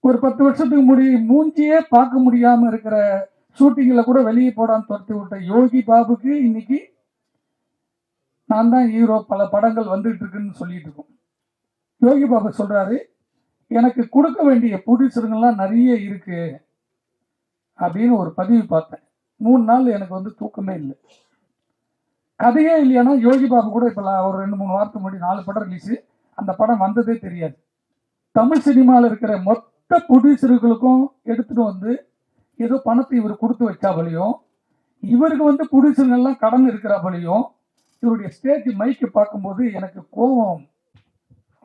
ஒரு 10 வருஷத்துக்கு மூஞ்சியே பார்க்க முடியாம இருக்கிற ஷூட்டிங்ல கூட வெளியே போடான்னு துரத்தி விட்ட யோகி பாபுக்கு இன்னைக்கு நான் தான் ஹீரோ, பல படங்கள் வந்துட்டு இருக்குன்னு சொல்லிட்டு இருக்கோம். யோகி பாபு சொல்றாரு, எனக்கு கொடுக்க வேண்டிய ப்ரொடியூசருங்கெல்லாம் நிறைய இருக்கு அப்படின்னு ஒரு பதிவு பார்த்தேன். 3 நாள் எனக்கு வந்து தூக்கமே இல்லை. கதையே இல்லையானா யோகி பாபு கூட இப்ப ஒரு 2-3 வாரத்துக்கு முன்னாடி 4 படம் ரிலீஸ், அந்த படம் வந்ததே தெரியாது. தமிழ் சினிமாவில் இருக்கிற மொத்த ப்ரொடியூசர்களுக்கும் எடுத்துட்டு வந்து ஏதோ பணத்தை இவர் கொடுத்து வச்சாபலியும், இவருக்கு வந்து ப்ரொடியூசர்கள்லாம் கடன் இருக்கிறாபலியும், இவருடைய ஸ்டேஜ் மைக்கை பார்க்கும்போது எனக்கு கோபம்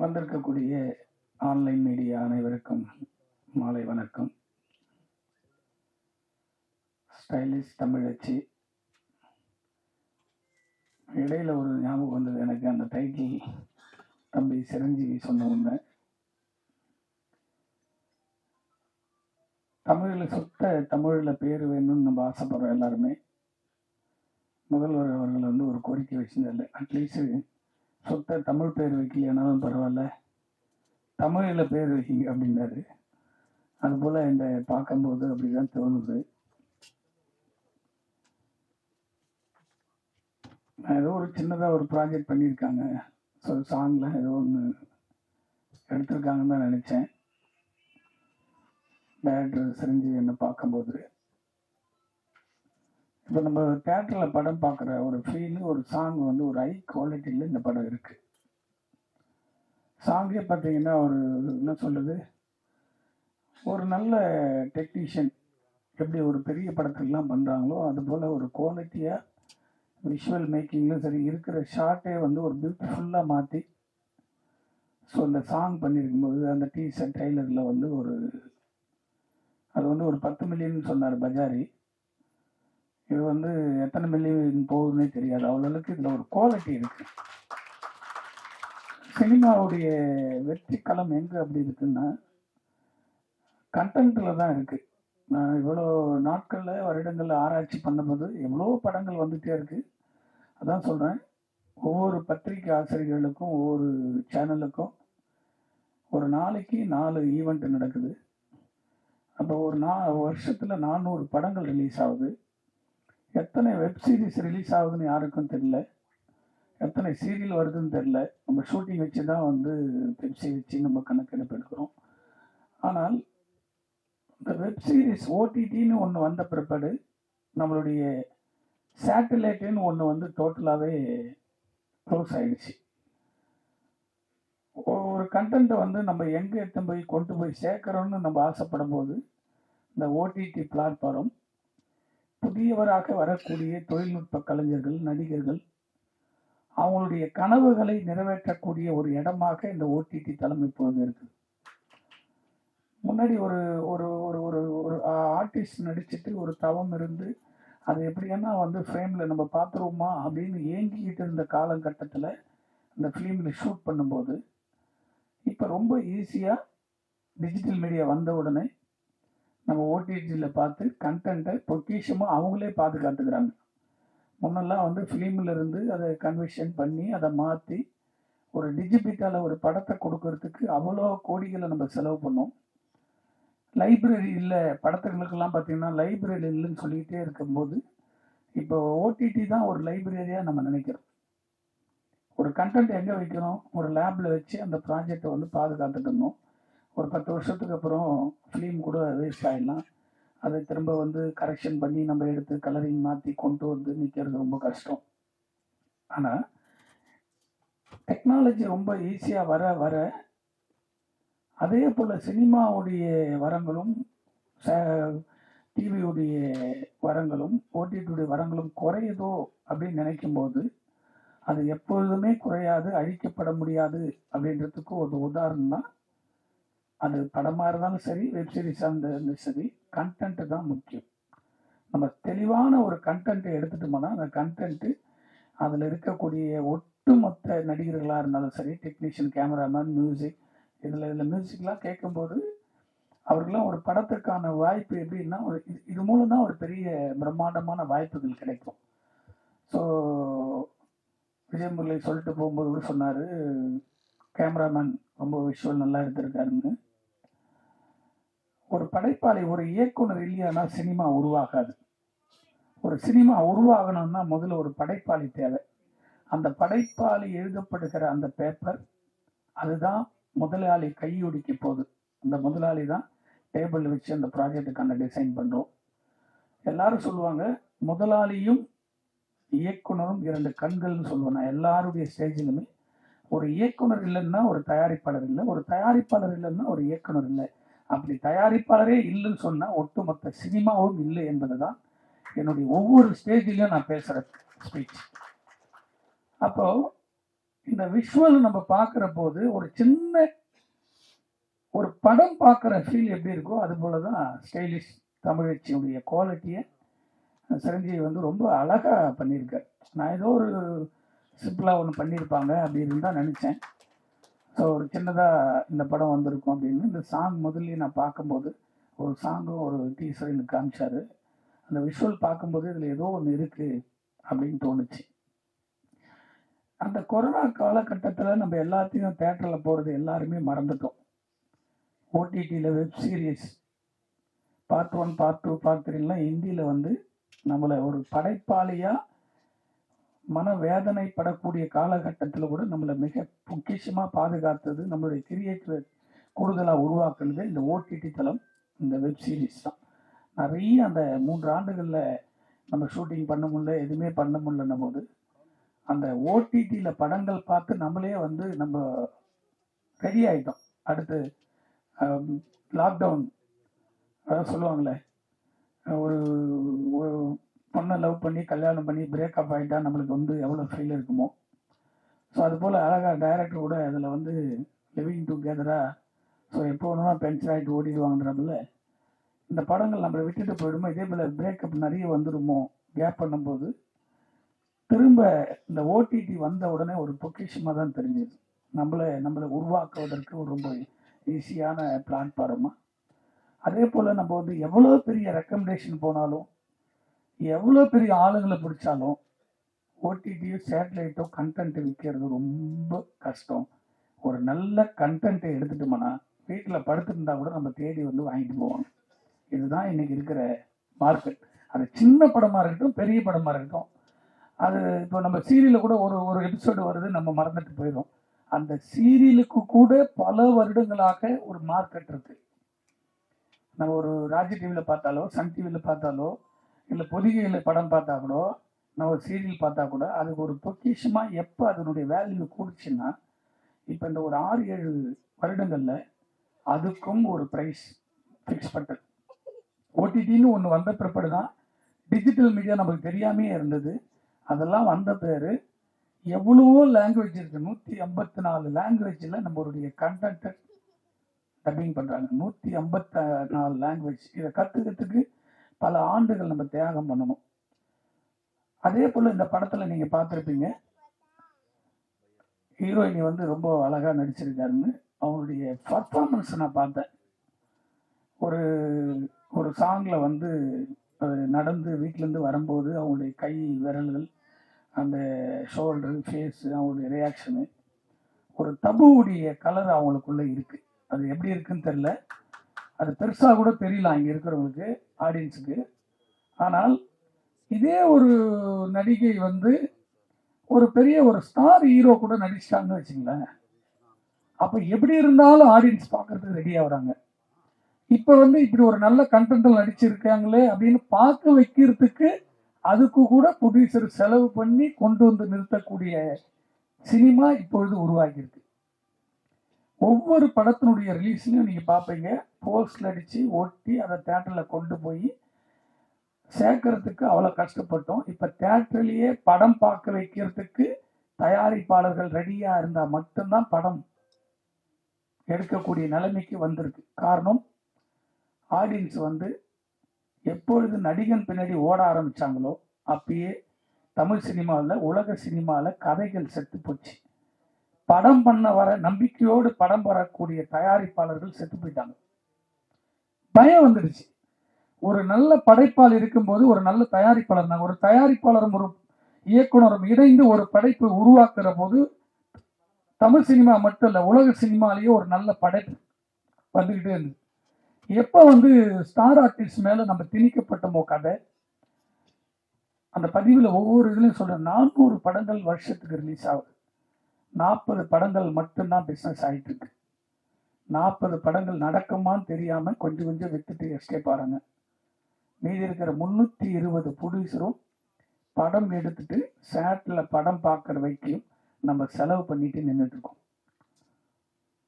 வந்திருக்கக்கூடிய ஆன்லைன் மீடியா அனைவருக்கும் மாலை வணக்கம். ஸ்டைலிஷ் தமிழச்சி, இடையில ஒரு ஞாபகம் வந்தது எனக்கு. அந்த டைட்டில் தம்பி சிரஞ்சீவி சொன்ன உண்மை. தமிழில் சுத்த தமிழில் பேர் வேணும்னு நம்ம ஆசைப்படுறோம் எல்லாருமே. முதல்வர் அவர்கள் வந்து ஒரு கோரிக்கை வச்சிருந்தாரு, அட்லீஸ்ட் சுத்த தமிழ் பேர் வைக்கலையானாலும் பரவாயில்ல, தமிழில் பேர் வைக்கிங்க அப்படின்னாரு. அதுபோல் இந்த பார்க்கும்போது அப்படிதான் தோணுது. ஏதோ ஒரு சின்னதாக ஒரு ப்ராஜெக்ட் பண்ணியிருக்காங்க, ஸோ சாங்கில் ஏதோ ஒன்று எடுத்திருக்காங்கன்னு தான் நினச்சேன். டைரக்டர் சிரஞ்சீவி என்ன பார்க்கும்போது, இப்போ நம்ம தேட்டரில் படம் பார்க்குற ஒரு ஃபீலு, ஒரு சாங் வந்து ஒரு ஹை குவாலிட்டியில் இந்த படம் இருக்குது. சாங்கே பார்த்தீங்கன்னா ஒரு என்ன சொல்கிறது, ஒரு நல்ல டெக்னீஷியன் எப்படி ஒரு பெரிய படத்துக்கெல்லாம் பண்ணுறாங்களோ அதுபோல் ஒரு குவாலிட்டியாக விஷுவல் மேக்கிங்லும் சரி, இருக்கிற ஷார்ட்டே வந்து ஒரு பியூட்டிஃபுல்லாக மாற்றி ஸோ இந்த சாங் பண்ணியிருக்கும்போது அந்த டீசர் ட்ரெய்லரில் வந்து ஒரு அது வந்து ஒரு 10 மில்லியன் சொன்னார் பஜாரி. இது வந்து எத்தனை மில்லியன் போகுதுன்னே தெரியாது, அவ்வளோக்கு இதில் ஒரு குவாலிட்டி இருக்குது. சினிமாவுடைய வெற்றி களம் எங்கே அப்படி இருக்குன்னா கண்டென்ட்டில் தான் இருக்குது. நான் இவ்வளோ நாட்களில் வருடங்களில் ஆராய்ச்சி பண்ணும்போது எவ்வளோ படங்கள் வந்துகிட்டே இருக்குது. அதான் சொல்கிறேன், ஒவ்வொரு பத்திரிகை ஆசிரியர்களுக்கும் ஒவ்வொரு சேனலுக்கும் ஒரு நாளைக்கு 4 ஈவெண்ட் நடக்குது. அப்போ ஒரு வருஷத்தில் 400 படங்கள் ரிலீஸ் ஆகுது. எத்தனை வெப் சீரிஸ் ரிலீஸ் ஆகுதுன்னு யாருக்கும் தெரியல, எத்தனை சீரியல் வருதுன்னு தெரில. நம்ம ஷூட்டிங் வச்சு தான் வந்து பெப்சி வச்சு நம்ம கணக்கெடுப்பு எடுக்கிறோம். ஆனால் இந்த வெப் சீரிஸ் ஓடிடின்னு ஒன்று வந்த பிற்பாடு நம்மளுடைய சேட்டலைட்டுன்னு ஒன்று வந்து டோட்டலாகவே க்ளோஸ் ஆகிடுச்சு. ஒரு கண்டென்ட்டை வந்து நம்ம எங்கே எடுத்து போய் கொண்டு போய் சேர்க்குறோன்னு நம்ம ஆசைப்படும் போது இந்த ஓடிடி பிளாட்ஃபார்ம் புதியவராக வரக்கூடிய தொழில்நுட்ப கலைஞர்கள், நடிகர்கள் அவங்களுடைய கனவுகளை நிறைவேற்றக்கூடிய ஒரு இடமாக இந்த ஓடிடி தளம் இப்போது இருக்குது. முன்னாடி ஒரு ஒரு ஒரு ஒரு ஒரு ஆர்டிஸ்ட் நடிச்சுட்டு ஒரு தவம் இருந்து அது எப்படின்னா வந்து ஃப்ரேமில் நம்ம பார்த்துருவோமா அப்படின்னு ஏங்கிக்கிட்டு இருந்த காலகட்டத்தில் இந்த ஃபிலிமில் ஷூட் பண்ணும்போது இப்போ ரொம்ப ஈஸியாக டிஜிட்டல் மீடியா வந்த உடனே நம்ம ஓடிடியில் பார்த்து கண்டென்ட்டை பொக்கிஷமாக அவங்களே பாதுகாத்துக்கிறாங்க. முன்னெல்லாம் வந்து ஃபிலிமில் இருந்து அதை கன்வெர்ஷன் பண்ணி அதை மாற்றி ஒரு டிஜிட்டலில் ஒரு படத்தை கொடுக்கறதுக்கு அவ்வளோ கோடிகளை நம்ம செலவு பண்ணோம். லைப்ரரி இல்லை, படத்துகளுக்கெல்லாம் பார்த்தீங்கன்னா லைப்ரரி இல்லைன்னு சொல்லிகிட்டே இருக்கும்போது இப்போ ஓடிடி தான் ஒரு லைப்ரரியாக நம்ம நினைக்கிறோம். ஒரு கண்டென்ட் எங்கே வைக்கணும், ஒரு லேபில் வச்சு அந்த ப்ராஜெக்டை வந்து பாதுகாத்துட்டு இருந்தோம். ஒரு 10 வருஷத்துக்கு அப்புறம் ஃபிலிம் கூட வேஸ்ட் ஆகிடலாம். அதை திரும்ப வந்து கரெக்ஷன் பண்ணி நம்ம எடுத்து கலரிங் மாற்றி கொண்டு வந்து நிற்கிறது ரொம்ப கஷ்டம். ஆனால் டெக்னாலஜி ரொம்ப ஈஸியாக வர வர அதே போல் சினிமாவுடைய வரங்களும் டிவியுடைய வரங்களும் ஓடிடியுடைய வரங்களும் குறையுதோ அப்படின்னு நினைக்கும் போது அது எப்பொழுதுமே குறையாது, அழிக்கப்பட முடியாது அப்படின்றதுக்கு ஒரு உதாரணம் தான் அது. படமாக இருந்தாலும் சரி, வெப் சீரிஸாக இருந்தாலும் சரி, கண்டென்ட்டு தான் முக்கியம். நம்ம தெளிவான ஒரு கண்டென்ட்டை எடுத்துட்டோம்னா அந்த கண்டென்ட்டு அதில் இருக்கக்கூடிய ஒட்டுமொத்த நடிகர்களாக இருந்தாலும் சரி, டெக்னீஷியன், கேமராமேன், மியூசிக், இதில் மியூசிக்லாம் கேட்கும்போது அவருக்கெல்லாம் ஒரு படத்துக்கான வாய்ப்பு எப்படின்னா இது மூலம் தான் ஒரு பெரிய பிரம்மாண்டமான வாய்ப்புகள் கிடைக்கும். ஸோ விஜயமுரளி சொல்லிட்டு போகும்போது கூட சொன்னார், கேமராமேன் ரொம்ப விஷுவல் நல்லா எடுத்திருக்காருன்னு. ஒரு படைப்பாளி, ஒரு இயக்குனர் இல்லையானா சினிமா உருவாகாது. ஒரு சினிமா உருவாகணும்னா முதல்ல ஒரு படைப்பாளி தேவை. அந்த படைப்பாளி எழுதப்படுகிற அந்த பேப்பர், அதுதான் முதலாளி கையொடிக்க போகுது. அந்த முதலாளி தான் டேபிள் வச்சு அந்த ப்ராஜெக்டுக்கான டிசைன் பண்ணுறோம். எல்லாரும் சொல்லுவாங்க முதலாளியும் இயக்குனரும் இரண்டு கண்கள்னு சொல்லுவேன். நான் எல்லாருடைய ஸ்டேஜிலுமே ஒரு இயக்குனர் இல்லைன்னா ஒரு தயாரிப்பாளர் இல்லை, ஒரு தயாரிப்பாளர் இல்லைன்னா ஒரு இயக்குனர் இல்லை. அப்படி தயாரிப்பாளரே இல்லைன்னு சொன்னா ஒட்டுமொத்த சினிமாவும் இல்லை என்பதுதான் என்னுடைய ஒவ்வொரு ஸ்டேஜிலையும் நான் பேசுற ஸ்பீச். அப்போ இந்த விஷுவல் நம்ம பார்க்கிற போது ஒரு சின்ன ஒரு படம் பார்க்குற ஃபீல் எப்படி இருக்கோ அது போலதான் ஸ்டைலிஷ் தமிழச்சியுடைய குவாலிட்டியை சிரஞ்சீவி வந்து ரொம்ப அழகா பண்ணியிருக்காரு. நான் ஏதோ ஒரு சிம்பிளாக ஒன்று பண்ணியிருப்பாங்க அப்படின்னு தான் நினச்சேன். ஸோ ஒரு சின்னதாக இந்த படம் வந்திருக்கும் அப்படின்னு இந்த சாங் முதல்ல நான் பார்க்கும்போது ஒரு சாங்கும் ஒரு டீசர் எனக்கு காமிச்சாரு. அந்த விஷுவல் பார்க்கும்போது இதில் ஏதோ ஒன்று இருக்குது அப்படின்னு தோணுச்சு. அந்த கொரோனா காலகட்டத்தில் நம்ம எல்லாத்தையும் தேட்டரில் போகிறது எல்லாருமே மறந்துட்டோம். ஓடிடியில் web series part 1 part 2 part 3 ஹிந்தியில் வந்து நம்மளை ஒரு படைப்பாளியாக மனவேதனைப்படக்கூடிய காலகட்டத்தில் கூட நம்மளை மிக பொக்கிஷமாக பாதுகாத்தது, நம்மளுடைய கிரியேட்டிவ் கூடுதலாக உருவாக்குனது இந்த ஓடிடி தளம், இந்த வெப் சீரிஸ் தான். நிறைய அந்த 3 ஆண்டுகளில் நம்ம ஷூட்டிங் பண்ண முடியல, எதுவுமே பண்ண முடியலன்னும் போது அந்த ஓடிடியில் படங்கள் பார்த்து நம்மளே வந்து நம்ம ரெடி ஆகிட்டோம். அடுத்து லாக்டவுன் அதாவது சொல்லுவாங்களே, ஒரு பொண்ணை லவ் பண்ணி கல்யாணம் பண்ணி பிரேக்கப் ஆகிட்டா நம்மளுக்கு வந்து எவ்வளோ ஃபீல் இருக்குமோ, ஸோ அதுபோல் அழகாக டைரக்டர் கூட அதில் வந்து லிவிங் டுகெதராக ஸோ எப்போ ஒன்றுனா பென்ஷன் ஆகிட்டு ஓடிடுவாங்கன்றப்பல இந்த படங்கள் நம்மளை விட்டுட்டு போயிடுமோ, இதே போல் பிரேக்கப் நிறைய வந்துடுமோ கேப் பண்ணும்போது திரும்ப இந்த ஓடிடி வந்த உடனே ஒரு பொக்கிஷமாக தான் தெரிஞ்சது. நம்மளை உருவாக்குவதற்கு ஒரு ரொம்ப ஈஸியான பிளாட்ஃபார்மாக. அதே போல் நம்ம வந்து எவ்வளோ பெரிய ரெக்கமெண்டேஷன் போனாலும் எவ்வளோ பெரிய ஆளுங்களை பிடிச்சாலும் ஓடிடியோ சேட்டலைட்டோ கண்டென்ட் விற்கிறது ரொம்ப கஷ்டம். ஒரு நல்ல கண்டென்ட்டை எடுத்துட்டோம்னா வீட்டில் படுத்துருந்தா கூட நம்ம தேடி வந்து வாங்கிட்டு போவாங்க. இதுதான் இன்னைக்கு இருக்கிற மார்க்கெட். அது சின்ன படமாக இருக்கட்டும், பெரிய படமாக இருக்கட்டும். அது இப்போ நம்ம சீரியலில் கூட ஒரு எபிசோடு வருது, நம்ம மறந்துட்டு போயிடும். அந்த சீரியலுக்கு கூட பல வருடங்களாக ஒரு மார்க்கெட் இருக்கு. நம்ம ஒரு ராஜ் டிவியில் பார்த்தாலோ, சன் டிவியில் பார்த்தாலோ, இல்லை பொதிகையில் படம் பார்த்தா கூட, நம்ம ஒரு சீரியல் பார்த்தா கூட அதுக்கு ஒரு பொக்கிஷமாக எப்போ அதனுடைய வேல்யூ கூடுச்சுன்னா இப்போ இந்த ஒரு 6-7 வருடங்களில் அதுக்கும் ஒரு ப்ரைஸ் ஃபிக்ஸ் பண்ணுறது. ஓடிடின்னு ஒன்று வந்த பிற்பாடு தான் டிஜிட்டல் மீடியா நமக்கு தெரியாமே இருந்தது. அதெல்லாம் வந்த பேர் எவ்வளவோ லாங்குவேஜ் இருக்குது. 154 லாங்குவேஜில் நம்மளுடைய கண்டென்ட்டை டப்பிங் பண்ணுறாங்க. 154 லாங்குவேஜ். இதை கற்றுக்கிறதுக்கு பல ஆண்டுகள் நம்ம தியாகம் பண்ணணும். அதே போல் இந்த படத்தில் நீங்கள் பார்த்துருப்பீங்க, ஹீரோயினி வந்து ரொம்ப அழகாக நடிச்சிருக்காருன்னு. அவங்களுடைய பர்ஃபார்மன்ஸ் நான் பார்த்தேன். ஒரு சாங்கில் வந்து நடந்து வீட்டிலேருந்து வரும்போது அவங்களுடைய கை விரல்கள், அந்த ஷோல்டரு, ஃபேஸு, அவங்களுடைய ரியாக்ஷனு, ஒரு தபுவுடைய கலர் அவங்களுக்குள்ளே இருக்குது. அது எப்படி இருக்குன்னு தெரில, அது பெருசாக கூட தெரியலாம் இங்கே இருக்கிறவங்களுக்கு, ஆடியன்ஸுக்கு. ஆனால் இதே ஒரு நடிகை வந்து ஒரு பெரிய ஒரு ஸ்டார் ஹீரோ கூட நடிச்சிட்டாங்கன்னு வச்சுங்களேன், அப்போ எப்படி இருந்தாலும் ஆடியன்ஸ் பார்க்கறதுக்கு ரெடி ஆகுறாங்க. இப்போ வந்து இப்படி ஒரு நல்ல கண்டென்ட்டில் நடிச்சிருக்காங்களே அப்படின்னு பார்க்க வைக்கிறதுக்கு அதுக்கு கூட ப்ரொடியூசர் செலவு பண்ணி கொண்டு வந்து நிறுத்தக்கூடிய சினிமா இப்பொழுது உருவாகியிருக்கு. ஒவ்வொரு படத்தினுடைய ரிலீஸ்லையும் நீங்கள் பார்ப்பீங்க, போஸ்டில் அடித்து ஒட்டி அதை தேட்டரில் கொண்டு போய் சேர்க்கறதுக்கு அவ்வளோ கஷ்டப்பட்டோம். இப்போ தேட்டர்லேயே படம் பார்க்க வைக்கிறதுக்கு தயாரிப்பாளர்கள் ரெடியாக இருந்தால் மட்டும்தான் படம் எடுக்கக்கூடிய நிலைமைக்கு வந்திருக்கு. காரணம், ஆடியன்ஸ் வந்து எப்பொழுது நடிகன் பின்னாடி ஓட ஆரம்பித்தாங்களோ அப்பயே தமிழ் சினிமாவில், உலக சினிமாவில் கதைகள் செத்து போச்சு. படம் பண்ண வர நம்பிக்கையோடு படம் வரக்கூடிய தயாரிப்பாளர்கள் செத்து போயிட்டாங்க. பயம் வந்துடுச்சு. ஒரு நல்ல படைப்பாளர் இருக்கும்போது ஒரு நல்ல தயாரிப்பாளர், ஒரு தயாரிப்பாளரும் ஒரு இயக்குனரும் இணைந்து ஒரு படைப்பு உருவாக்குற போது தமிழ் சினிமா மட்டும் இல்லை, உலக சினிமாலேயே ஒரு நல்ல படைப்பு வந்துக்கிட்டே இருந்தது. எப்போ வந்து ஸ்டார் ஆர்டிஸ்ட் மேல நம்ம திணிக்கப்பட்டமோ கதை, அந்த பதிவில் ஒவ்வொரு இதுலையும் சொல்ற 400 படங்கள் வருஷத்துக்கு ரிலீஸ் ஆகுது. 40 படங்கள் மட்டும்தான் பிஸ்னஸ் ஆகிட்டு இருக்கு. 40 படங்கள் நடக்குமான்னு தெரியாம கொஞ்சம் கொஞ்சம் வித்துட்டு எஸ்கேப் ஆறாங்க. மீதி இருக்கிற 320 ப்ரொடியூசரும் படம் எடுத்துட்டு சேட்ல படம் பார்க்குற வரைக்கும் நம்ம செலவு பண்ணிட்டு நின்றுட்டு இருக்கோம்.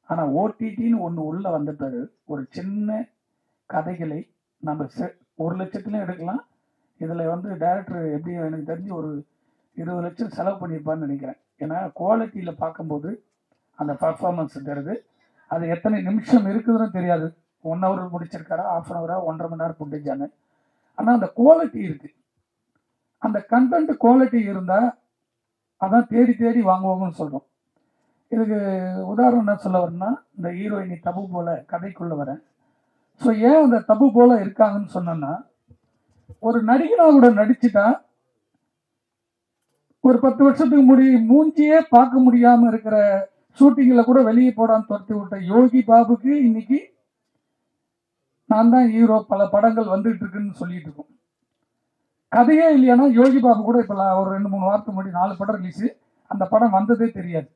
ஆனா ஓடிடின்னு ஒன்று உள்ள வந்த பிறகு ஒரு சின்ன கதைகளை நம்ம 1 லட்சத்துலையும் எடுக்கலாம். இதுல வந்து டைரக்டர் எப்படி எனக்கு தெரிஞ்சு ஒரு 20 லட்சம் செலவு பண்ணியிருப்பான்னு நினைக்கிறேன். ஏன்னா குவாலிட்டியில பார்க்கும்போது அந்த பர்ஃபார்மன்ஸ் தருது. அது எத்தனை நிமிஷம் இருக்குதுன்னு தெரியாது. 1 ஹவர் முடிச்சிருக்காரா, 1/2 ஹவரா, 1.5 மணி நேரம் புட்டேஜானு. ஆனா அந்த குவாலிட்டி இருக்கு. அந்த கண்டென்ட் குவாலிட்டி இருந்தா அதான் தேடி தேடி வாங்குவாங்கன்னு சொல்றோம். இதுக்கு உதாரணம் என்ன சொல்ல வரேன்னா, இந்த ஹீரோயினி தபு போல கதைக்குள்ள வரேன். ஸோ ஏன் அந்த தபு போல இருக்காங்கன்னு சொன்னா, ஒரு நடிகனா கூட நடிச்சுட்டா ஒரு 10 வருஷத்துக்கு மூஞ்சியே பார்க்க முடியாம இருக்கிற ஷூட்டிங்ல கூட வெளியே போடான்னு துரத்தி விட்ட யோகி பாபுக்கு இன்னைக்கு நான் தான் ஹீரோ, பல படங்கள் வந்துட்டு இருக்குன்னு சொல்லிட்டு இருக்கோம். கதையே இல்லையானா யோகி பாபு கூட இப்ப ஒரு 2-3 வாரத்துக்கு முன்னாடி 4 படம் ரிலீஸ், அந்த படம் வந்ததே தெரியாது.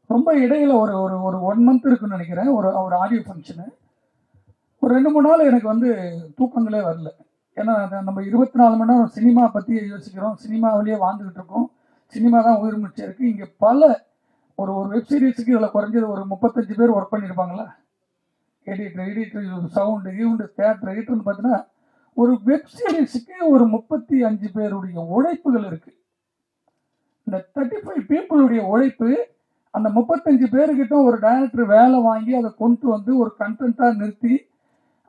ரொம்ப இடையில ஒரு ஒரு ஒரு 1 மந்த் இருக்குன்னு நினைக்கிறேன், ஒரு ஆடியோ ஃபங்க்ஷனு. ஒரு 2-3 நாள் எனக்கு வந்து தூக்கங்களே வரல. ஏன்னா நம்ம 24 மணி நேரம் சினிமா பற்றி யோசிக்கிறோம், சினிமாவிலேயே வாழ்ந்துகிட்டு இருக்கோம், சினிமா தான் உயிர் மூச்சு இருக்கு. இங்கே பல ஒரு வெப் சீரிஸுக்கு இதில் குறைஞ்சது ஒரு 35 பேர் ஒர்க் பண்ணியிருப்பாங்களா, எடிட்டர், சவுண்டு, தேட்டர் எடிட்டர்னு பார்த்தீங்கன்னா ஒரு வெப் சீரிஸுக்கு ஒரு 35 பேருடைய உழைப்புகள் இருக்கு. இந்த 35 பீப்புளுடைய உழைப்பு, அந்த 35 பேருக்கிட்ட ஒரு டைரக்டர் வேலை வாங்கி அதை கொண்டு வந்து ஒரு கண்டென்ட்டாக நிறுத்தி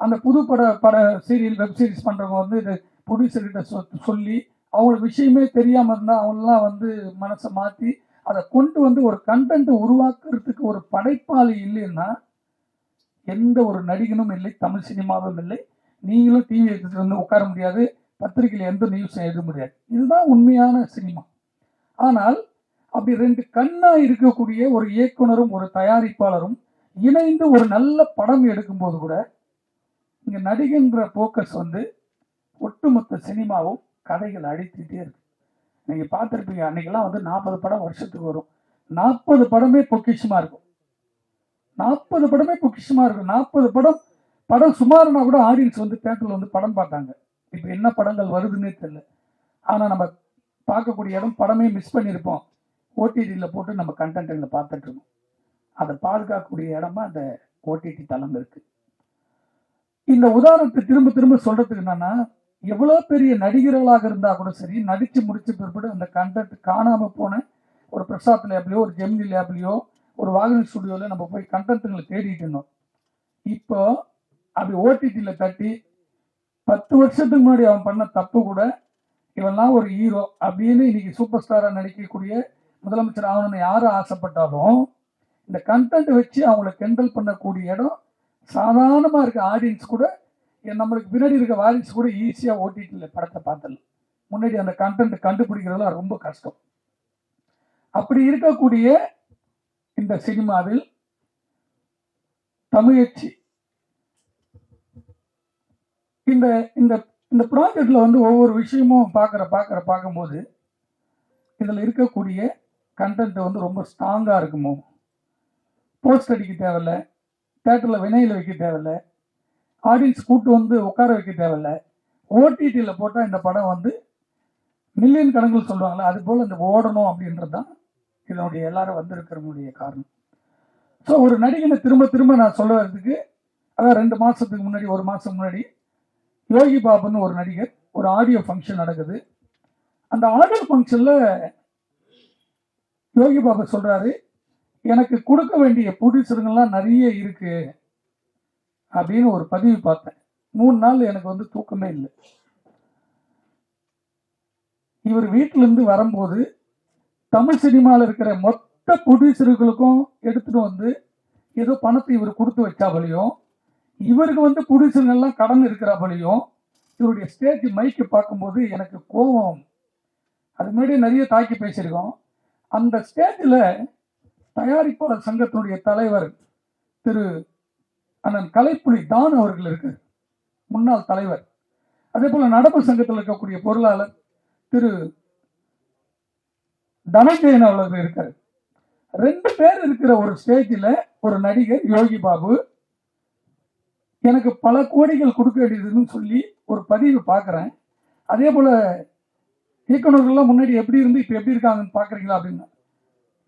அந்த புது பட சீரியல் வெப் சீரிஸ் பண்றவங்க வந்து இது ப்ரொடியூசர்கிட்ட சொல்லி அவங்களுக்கு விஷயமே தெரியாம இருந்தா அவங்களாம் வந்து மனசை மாற்றி அதை கொண்டு வந்து ஒரு கண்டென்ட் உருவாக்குறதுக்கு ஒரு படைப்பாளி இல்லைன்னா எந்த ஒரு நடிகனும் இல்லை, தமிழ் சினிமாவும் இல்லை. நீங்களும் டிவி எடுத்துட்டு வந்து உட்கார முடியாது, பத்திரிகையில் எந்த நியூஸும் எழுத முடியாது. இதுதான் உண்மையான சினிமா. ஆனால் அப்படி 2 கண்ணா இருக்கக்கூடிய ஒரு இயக்குனரும் ஒரு தயாரிப்பாளரும் இணைந்து ஒரு நல்ல படம் எடுக்கும்போது கூட இங்க நடிகின்ற போக்கஸ் வந்து ஒட்டுமொத்த சினிமாவும் கதைகள் அடித்துட்டே இருக்கு. நீங்க பார்த்துருப்பீங்க, அன்னைக்கெல்லாம் வந்து 40 படம் வருஷத்துக்கு வரும். 40 படமே பொக்கிஷமா இருக்கும். 40 படமே பொக்கிஷமா இருக்கும். 40 படம் சுமார்னா கூட ஆடியன்ஸ் வந்து தேட்டர்ல வந்து படம் பார்த்தாங்க. இப்ப என்ன படங்கள் வருதுன்னே தெரியல. ஆனா நம்ம பார்க்கக்கூடிய இடம் படமே மிஸ் பண்ணியிருப்போம். ஓடிடியில போட்டு நம்ம கண்டென்ட்ல பார்த்துட்டு இருக்கோம். அதை பாதுகாக்கக்கூடிய இடமா அந்த ஓடிடி தளம் இருக்கு. இந்த உதாரணத்தை திரும்ப திரும்ப சொல்றதுக்கு என்னன்னா, எவ்வளவு பெரிய நடிகர்களாக இருந்தா கூட சரி, நடிச்சு முடிச்ச பிற்பாடு அந்த கண்டென்ட் காணாம போன ஒரு பிரசாத் லேப்லயோ, ஒரு ஜெமினி லேப்லயோ, ஒரு வாகன ஸ்டுடியோல நம்ம போய் கண்டென்ட்டுங்களை தேடிட்டு இருந்தோம். இப்போ அப்படி ஓடிடியில தட்டி 10 வருஷத்துக்கு முன்னாடி அவன் பண்ண தப்பு கூட இவெல்லாம் ஒரு ஹீரோ அப்படின்னு இன்னைக்கு சூப்பர் ஸ்டாரா நடிக்கக்கூடிய முதலமைச்சர் ஆகணும்னு யாரும் ஆசைப்பட்டாலும் இந்த கண்டென்ட் வச்சு அவங்களை கிண்டல் பண்ணக்கூடிய இடம் சாதாரணமா இருக்க ஆடியன்ஸ் கூட, நம்மளுக்கு பின்னாடி இருக்க வாரிசு கூட ஈஸியா ஓடிடில படத்தை பார்த்தலாம். முன்னாடி அந்த கண்டென்ட் கண்டுபிடிக்கிறதுலாம் ரொம்ப கஷ்டம். அப்படி இருக்கக்கூடிய இந்த சினிமாவில் தமிழச்சி இந்த இந்த இந்த ப்ராஜெக்ட்ல வந்து ஒவ்வொரு விஷயமும் பார்க்கும்போது இதுல இருக்கக்கூடிய கண்டென்ட் வந்து ரொம்ப ஸ்ட்ராங்கா இருக்குமோ, போஸ்ட் அடிக்க தேவையில்லை, தேட்டரில் வினையில் வைக்க தேவையில்லை, ஆடியன்ஸ் கூட்டு வந்து உட்கார வைக்க தேவையில்லை. ஓடிடியில் போட்டால் இந்த படம் வந்து மில்லியன் கணக்கில் சொல்லுவாங்களே, அது போல் இந்த ஓடணும் அப்படின்றது தான் இதனுடைய எல்லாரும் வந்திருக்கிறவங்களுடைய காரணம். ஸோ ஒரு நடிகனை திரும்ப திரும்ப நான் சொல்லுறதுக்கு, அதான் 2 மாதத்துக்கு முன்னாடி 1 மாதம் முன்னாடி யோகி பாபுன்னு ஒரு நடிகர் ஒரு ஆடியோ ஃபங்க்ஷன் நடக்குது. அந்த ஆடியோ ஃபங்க்ஷனில் யோகி பாபு சொல்கிறாரு, எனக்கு கொடுக்க வேண்டிய ப்ரொடியூசருங்கெல்லாம் நிறைய இருக்கு அப்படின்னு ஒரு பதிவு பார்த்தேன். 3 நாள் எனக்கு வந்து தூக்கமே இல்லை. இவர் வீட்டிலேருந்து வரும்போது தமிழ் சினிமாவில் இருக்கிற மொத்த ப்ரொடியூசர்களுக்கும் எடுத்துட்டு வந்து ஏதோ பணத்தை இவர் கொடுத்து வச்சாபலையும், இவருக்கு வந்து ப்ரொடியூசர்கள்லாம் கடன் இருக்கிறாபலையும், இவருடைய ஸ்டேஜ் மைக்கு பார்க்கும்போது எனக்கு கோபம். அது முன்னாடி நிறைய தாக்கி பேசியிருக்கோம். அந்த ஸ்டேஜில் தயாரிப்பாளர் சங்கத்தினுடைய தலைவர் திரு அண்ணன் கலைப்புலி தான் அவர்கள் இருக்கார், முன்னாள் தலைவர். அதே போல நடப்பு சங்கத்தில் இருக்கக்கூடிய பொருளாளர் திரு தனஞ்சயன் அவர்கள் இருக்காரு. 2 பேர் இருக்கிற ஒரு ஸ்டேஜில் ஒரு நடிகர் யோகி பாபு எனக்கு பல கோடிகள் கொடுக்க வேண்டியதுன்னு சொல்லி ஒரு பதிவு பார்க்குறேன். அதே போல இயக்குநர்கள்லாம் முன்னாடி எப்படி இருந்து இப்போ எப்படி இருக்காங்கன்னு பார்க்குறீங்களா அப்படின்னு.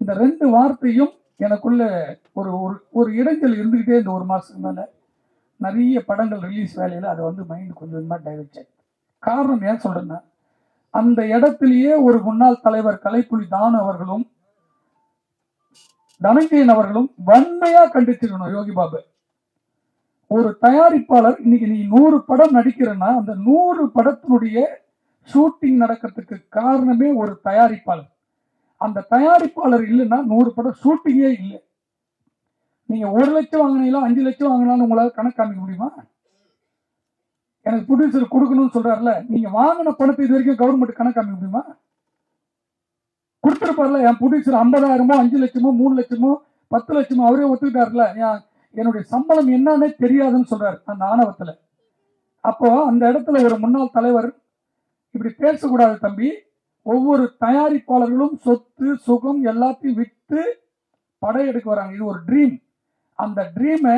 இந்த 2 வார்த்தையும் எனக்குள்ள ஒரு ஒரு இடைஞ்சல் இருந்துக்கிட்டே இந்த 1 மாதத்துக்கு மேலே நிறைய படங்கள் ரிலீஸ் வேலையில் அதை வந்து மைண்டு கொஞ்சம் கொஞ்சமாக டைவர்ட் ஆச்சு. காரணம் ஏன் சொல்கிறேன்னா, அந்த இடத்திலேயே ஒரு முன்னாள் தலைவர் கலைப்புலி தான் அவர்களும் தனஞ்சயன் அவர்களும் வன்மையா கண்டிச்சிருக்கணும். யோகி பாபு ஒரு தயாரிப்பாளர், இன்னைக்கு நீ 100 படம் நடிக்கிறன்னா அந்த 100 படத்தினுடைய ஷூட்டிங் நடக்கிறதுக்கு காரணமே ஒரு தயாரிப்பாளர். அந்த தயாரிப்பாளர் இல்லைன்னா 100 படம் ஷூட்டிங்கே இல்லை. நீங்க 1 லட்சம் வாங்கினீங்களா 5 லட்சம் வாங்கினாலும் உங்களால கணக்கு காமிக்க முடியுமா? எனக்கு ப்ரொடியூசர் கொடுக்கணும்னு சொல்றாருல, நீங்க வாங்கின பணத்தை இது வரைக்கும் கவர்மெண்ட் கணக்கு காமிக்க முடியுமா? கொடுத்துருப்பார்ல, என் ப்ரொடியூசர் 50,000மோ 5 லட்சமோ 3 லட்சமோ 10 லட்சமோ அவரே ஒத்துக்கிட்டாருல, என்னுடைய சம்பளம் என்னன்னே தெரியாதுன்னு சொல்றாரு அந்த ஆணவத்துல. அப்போ அந்த இடத்துல ஒரு முன்னாள் தலைவர் இப்படி பேசக்கூடாது தம்பி. ஒவ்வொரு தயாரிப்பாளர்களும் சொத்து சுகம் எல்லாத்தையும் விட்டு படையெடுக்க வராங்க. இது ஒரு ட்ரீம். அந்த ட்ரீமை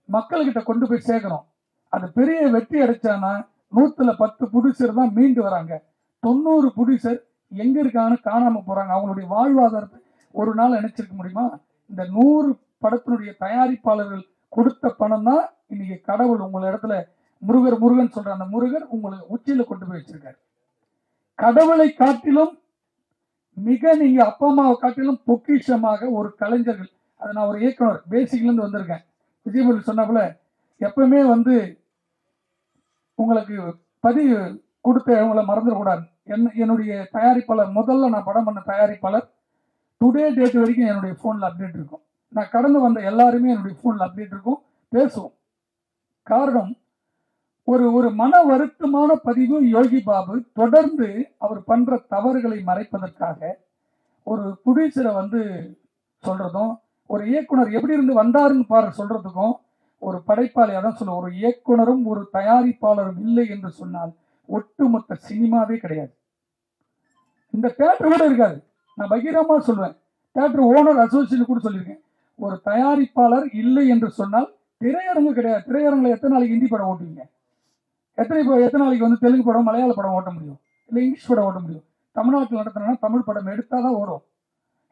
மக்கள்கிட்ட கொண்டு போய் சேர்க்கணும். அது பெரிய வெற்றி அடைச்சானா 110 ப்ரொடியூசர் தான் மீண்டு வராங்க. 90 ப்ரொடியூசர் எங்க இருக்காங்கன்னு காணாம போறாங்க. அவங்களுடைய வாழ்வாதாரத்தை ஒரு நாள் நினைச்சிருக்க முடியுமா? இந்த 100 படத்தினுடைய தயாரிப்பாளர்கள் கொடுத்த பணம் தான் இன்னைக்கு கடவுள் உங்களை இடத்துல முருகன் சொல்ற அந்த முருகர் உங்களை உச்சியில கொண்டு போய் வச்சிருக்காரு. கடவுளை காட்டிலும் மிக நீங்க அப்பா அம்மாவை காட்டிலும் பொக்கிஷமாக ஒரு கலைஞர்கள். அதை நான் ஒரு இயக்குனர் பேசிக்ல இருந்து வந்திருக்கேன். விஜயமுரளி சொன்னாப்புல எப்பவுமே வந்து உங்களுக்கு பதிவு கொடுத்தவங்களை மறந்துடக்கூடாது. என்னுடைய தயாரிப்பாளர், முதல்ல நான் படம் பண்ண தயாரிப்பாளர் டுடே டேட் வரைக்கும் என்னுடைய போன்ல அப்டேட் இருக்கும். நான் கடந்து வந்த எல்லாருமே என்னுடைய போன்ல அப்டேட் இருக்கும், பேசுவோம். காரணம், ஒரு மன வருத்தமான பதிவு. யோகி பாபு தொடர்ந்து அவர் பண்ற தவறுகளை மறைப்பதற்காக ஒரு ப்ரொடியூசரை வந்து சொல்றதும், ஒரு இயக்குனர் எப்படி இருந்து வந்தாருன்னு பாரு சொல்றதுக்கும், ஒரு படைப்பாளி அதான் சொல்ல, ஒரு இயக்குனரும் ஒரு தயாரிப்பாளரும் இல்லை என்று சொன்னால் ஒட்டுமொத்த சினிமாவே கிடையாது. இந்த தியேட்டர் கூட இருக்காது. நான் பகிரமா சொல்வேன், தியேட்டர் ஓனர் அசோசியேஷன் கூட சொல்லியிருக்கேன், ஒரு தயாரிப்பாளர் இல்லை என்று சொன்னால் திரையரங்கு கிடையாது. திரையரங்குல எத்தனை நாளைக்கு ஹிந்தி படம் ஓட்டுவீங்க? எத்தனை நாளைக்கு வந்து தெலுங்கு படம் மலையாள படம் ஓட்ட முடியும்? இல்லை இங்கிலீஷ் படம் ஓட்ட முடியும்? தமிழ்நாட்டில் நடத்தினா தமிழ் படம் எடுத்தாதான் ஓடும்.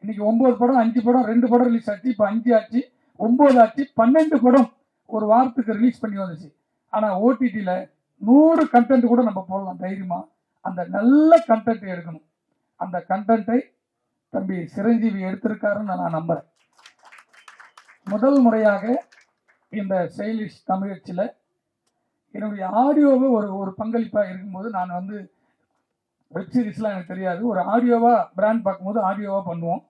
இன்னைக்கு 9 படம் 5 படம் 2 படம் ரிலீஸ் ஆச்சு, இப்போ 5 ஆச்சு, 9 ஆச்சு, 12 படம் ஒரு வாரத்துக்கு ரிலீஸ் பண்ணி வந்துச்சு. ஆனா ஓடிடியில 100 கண்டென்ட் கூட நம்ம போடலாம் தைரியமா. அந்த நல்ல கண்டென்ட் எடுக்கணும். அந்த கண்டென்ட்டை தம்பி சிரஞ்சீவி எடுத்திருக்காருன்னு நான் நம்புறேன். முதல் முறையாக இந்த செயலிஷ் தமிழச்சில என்னுடைய ஆடியோவை ஒரு பங்களிப்பா இருக்கும்போது, நான் வந்து வெப் சீரிஸ்லாம் எனக்கு தெரியாது, ஒரு ஆடியோவா பிராண்ட் பார்க்கும்போது ஆடியோவா பண்ணுவோம்.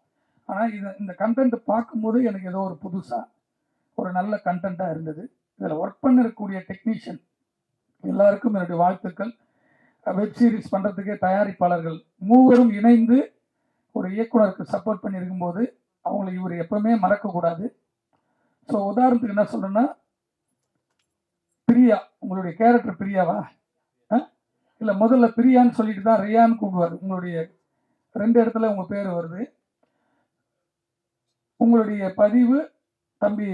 ஆனால் இந்த கண்டென்ட் பார்க்கும்போது எனக்கு ஏதோ ஒரு புதுசாக ஒரு நல்ல கண்டென்ட்டாக இருந்தது. இதில் ஒர்க் பண்ணிருக்கக்கூடிய டெக்னீஷியன் எல்லாருக்கும் என்னுடைய வாழ்த்துக்கள். வெப் சீரிஸ் பண்ணுறதுக்கே தயாரிப்பாளர்கள் மூவரும் இணைந்து ஒரு இயக்குனருக்கு சப்போர்ட் பண்ணியிருக்கும்போது அவங்களை இவர் எப்பவுமே மறக்கக்கூடாது. ஸோ உதாரணத்துக்கு என்ன சொல்றேன்னா, பிரியா, உங்களுடைய கேரக்டர் பிரியாவா? இல்லை முதல்ல பிரியான்னு சொல்லிட்டு தான் ரியான்னு கூப்பிடுவார். உங்களுடைய 2 இடத்துல உங்கள் பேர் வருது. உங்களுடைய பதிவு தம்பி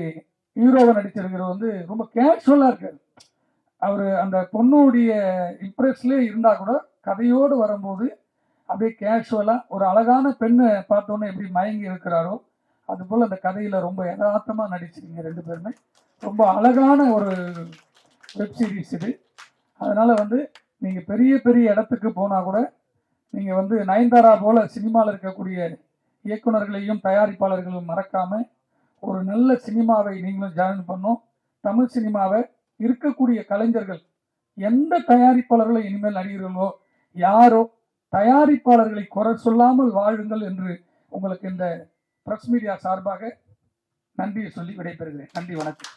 ஹீரோவை நடிச்சிருக்கிற வந்து ரொம்ப கேஷுவலாக இருக்காரு. அவர் அந்த பொண்ணுடைய இம்ப்ரெஸ்லேயே இருந்தால் கூட கதையோடு வரும்போது அப்படியே கேஷுவலாக ஒரு அழகான பெண்ணை பார்த்தோன்னே எப்படி மயங்கி இருக்கிறாரோ அதுபோல் அந்த கதையில் ரொம்ப யதார்த்தமாக நடிச்சிருக்கீங்க 2 பேருமே. ரொம்ப அழகான ஒரு வெப் சீரிஸ் இது. அதனால் வந்து நீங்கள் பெரிய பெரிய இடத்துக்கு போனால் கூட நீங்கள் வந்து நயன்தாரா போல் சினிமாவில் இருக்கக்கூடிய இயக்குநர்களையும் தயாரிப்பாளர்களையும் மறக்காமல் ஒரு நல்ல சினிமாவை நீங்களும் ஜாயின் பண்ணோம். தமிழ் சினிமாவை இருக்கக்கூடிய கலைஞர்கள் எந்த தயாரிப்பாளர்களை இனிமேல் நடிகர்களோ யாரோ தயாரிப்பாளர்களை குறை சொல்லாமல் வாழுங்கள் என்று உங்களுக்கு இந்த பிரஸ் மீடியா சார்பாக நன்றியை சொல்லி விடைபெறுகிறேன். நன்றி, வணக்கம்.